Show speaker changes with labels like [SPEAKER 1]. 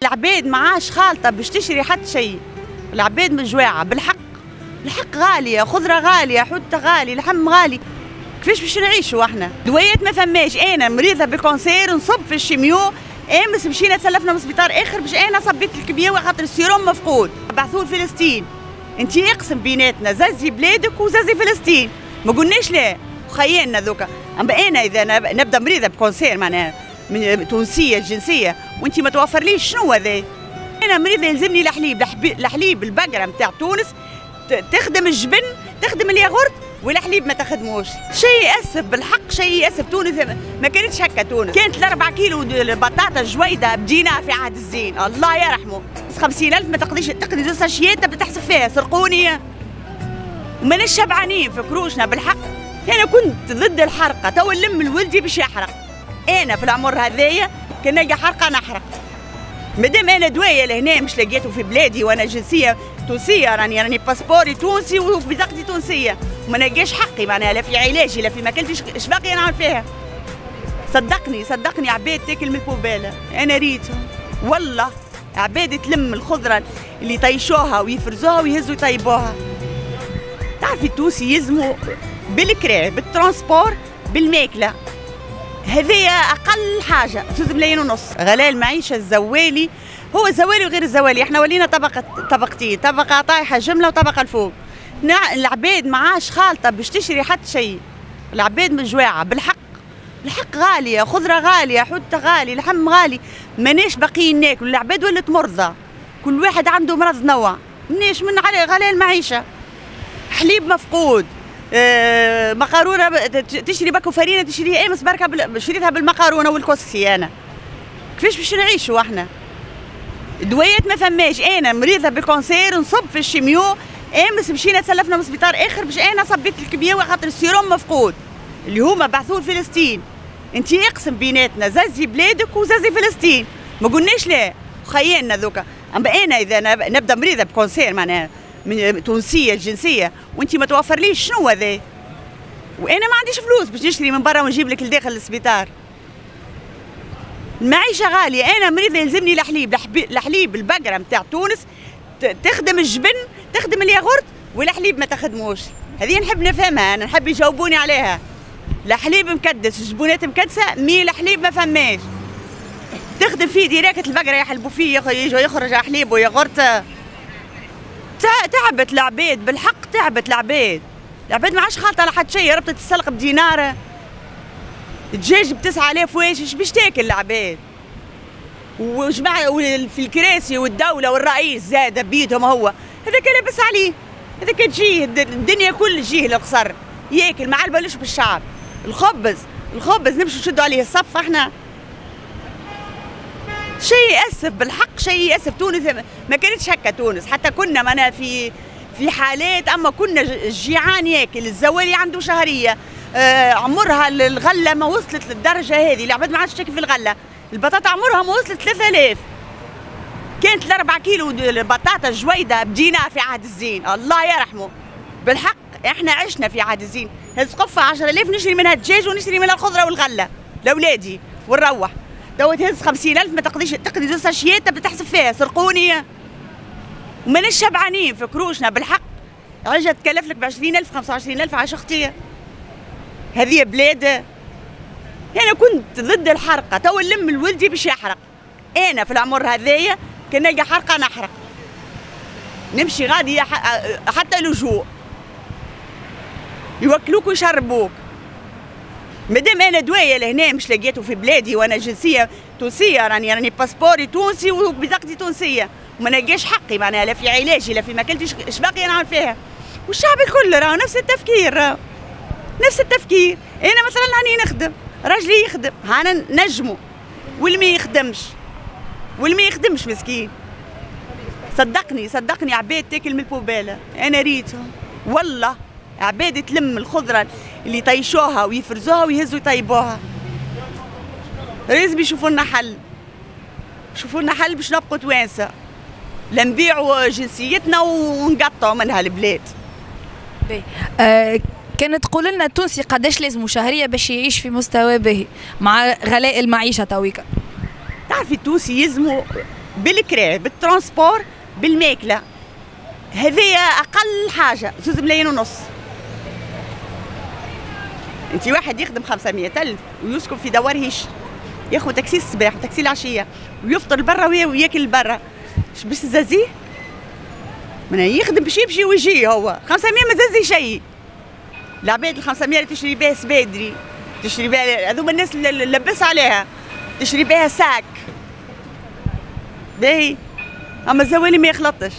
[SPEAKER 1] العباد معاش خالطه باش تشري حتى شيء، العباد مجواعه بالحق، الحق غاليه، خضره غاليه، حوته غالي، لحم غالي، كيفاش باش نعيشوا احنا؟ دوايات ما فماش، انا مريضه بالكونسير نصب في الشيميو، امس مشينا تسلفنا من السبيطار اخر باش انا صبيت الكيمياوي خاطر السيروم مفقود، بعثوه لفلسطين، انت اقسم بيناتنا زازي بلادك وزازي فلسطين، ما قلناش لا، خيالنا ذوكا، اما انا اذا نبدا مريضه بكونسير معناها من تونسيه الجنسيه وانت ما توفرليش شنو هذا؟ انا مريضه يلزمني الحليب البقره نتاع تونس تخدم الجبن، تخدم الياغورت والحليب ما تخدموش، شيء يأسف بالحق، شيء يأسف. تونس ما كانتش هكا، تونس كانت 4 كيلو البطاطا جويده بدينار في عهد الزين، الله يرحمه، 50,000 ما تقضيش تقضي زوج ساشيات تبدا تحسب فيها، سرقوني وماناش شبعانين في كروشنا بالحق. انا كنت ضد الحرقه، تو نلم لولدي باش يحرق، انا في العمر هذايا كان نلقى حرقه نحرق، مادام انا دوايه لهنا مش لقيته في بلادي وانا جنسيه تونسيه، راني باسبوري تونسي وبطاقتي تونسيه، وما نلقاش حقي معناها لا في علاجي لا في ماكلتي، اش باقي نعمل فيها؟ صدقني عباد تاكل من البوباله، انا ريت والله عباد تلم الخضره اللي يطيشوها ويفرزوها ويهزوا يطيبوها. تعرفي التونسي يلزموا بالكرا بالترانسبور بالماكله، هذه اقل حاجه 2 ملايين ونص. غلاء المعيشه الزوالي، هو الزوالي وغير الزوالي، احنا ولينا طبقتين، طبقه طايحه جمله وطبقه الفوق. العباد معاش خالطه باش تشري حتى شيء، العباد مجواعه بالحق، الحق غاليه، خضره غاليه، حوته غالي، لحم غالي، ماناش باقيين ناكل، العباد ولات مرضى، كل واحد عنده مرض نوع، مناش من غلاء المعيشه، حليب مفقود، مقارونه تشري باكو فرينه تشريها امس بركه شريتها بالمقارونه والكسكسي، انا كيفاش باش نعيشوا احنا؟ دوايات ما فماش، انا مريضه بالكونسير نصب في الشيميو، امس مشينا تسلفنا من السبيطار اخر باش انا صبيت الكيمياوي خاطر السيروم مفقود اللي هما بعثوه لفلسطين، انت اقسم بيناتنا زازي بلادك وزازي فلسطين، ما قلناش لا، خيالنا ذوكا، اما انا اذا نبدا مريضه بكونسير معناها من تونسيه الجنسيه وانت ما توفرليش شنو هذا؟ وانا ما عنديش فلوس باش نشتري من برا ونجيب لك لداخل السبيطار. المعيشه غاليه، انا مريضه يلزمني الحليب البقره نتاع تونس تخدم الجبن، تخدم الياغورت والحليب ما تخدموش، هذه نحب نفهمها، انا نحب يجاوبوني عليها. الحليب مكدس، الجبونات مكدسه، مي الحليب ما فماش. تخدم فيه ديراكت البقره يحلبوا فيه يخرج حليب وياغورت. تعبت العباد بالحق، تعبت العباد ما عادش خالطه على حد شيء، ربطت السلق بدينار، الدجاج ب9000 واش باش تاكل العباد؟ وجماعه في الكراسي والدوله والرئيس زاد بيدهم، هو هذاك لابس عليه، هذاك تجيه الدنيا كل تجيه للقصر ياكل مع البلوش بالشعب. الخبز نمشوا نشدوا عليه الصف احنا، شيء يأسف بالحق، شيء يأسف. تونس ما كانتش هكا، تونس حتى كنا معنا في حالات، اما كنا الجيعان ياكل، الزوالي عنده شهريه، عمرها الغله ما وصلت للدرجه هذه، العباد ما عادش تاكل في الغله، البطاطا عمرها ما وصلت 3000، كانت 4 كيلو البطاطا جويده بدينار في عهد الزين، الله يرحمه بالحق. احنا عشنا في عهد الزين، هز قفه 10,000 نشري منها الدجاج ونشري منها الخضره والغله لاولادي ونروح، تو تهز 50,000 ما تقضيش تقضي زوج ساشيات تبدا تحسب فيها، سرقوني وماناش شبعانين في كروشنا بالحق. عجة تكلف لك ب20,000 25,000 عاش اختي، هذه بلاد. انا كنت ضد الحرقه، تو نلم لولدي باش يحرق، انا في العمر هذايا كان نلقى حرقه نحرق، نمشي غادي حتى لجوء يوكلوك ويشربوك، مادام انا دوايه لهنا مش لقيته في بلادي وانا جنسيه تونسيه، راني باسبوري تونسي وبطاقتي تونسيه، وما نلقاش حقي معناها لا في علاجي لا في ماكلتي، اش باقي نعمل فيها؟ والشعب الكل راه نفس التفكير، نفس التفكير. انا مثلا هاني نخدم، راجلي يخدم، هانا نجمو، واللي ما يخدمش مسكين. صدقني عباد تاكل من البوباله، انا ريتهم والله عباد تلم الخضره اللي يطيشوها ويفرزوها ويهزوا يطيبوها. لازم يشوفوا لنا حل باش نبقوا توانسه، لا نبيعوا جنسيتنا ونقطعوا منها البلاد.
[SPEAKER 2] كانت تقول لنا التونسي قداش لازم شهريه باش يعيش في مستوى باهي مع غلاء المعيشه تويكا؟
[SPEAKER 1] تعرفي التونسي يلزموا بالكرا بالترانسبور بالماكله. هذايا اقل حاجه 2 ملايين ونص. انت واحد يخدم 500,000 ويسكن في دوارهيش، ياخذ تاكسي الصباح وتاكسي العشيه ويفطر برا وياكل برا، اش باش تزازيه؟ من يخدم باش يمشي ويجي، هو 500 ما تزازي شيء. العباد ال 500 اللي تشري بها سبادري، تشري بها هذوما الناس اللي لبس عليها، تشري بها ساك باهي، اما الزوالي ما يخلطش.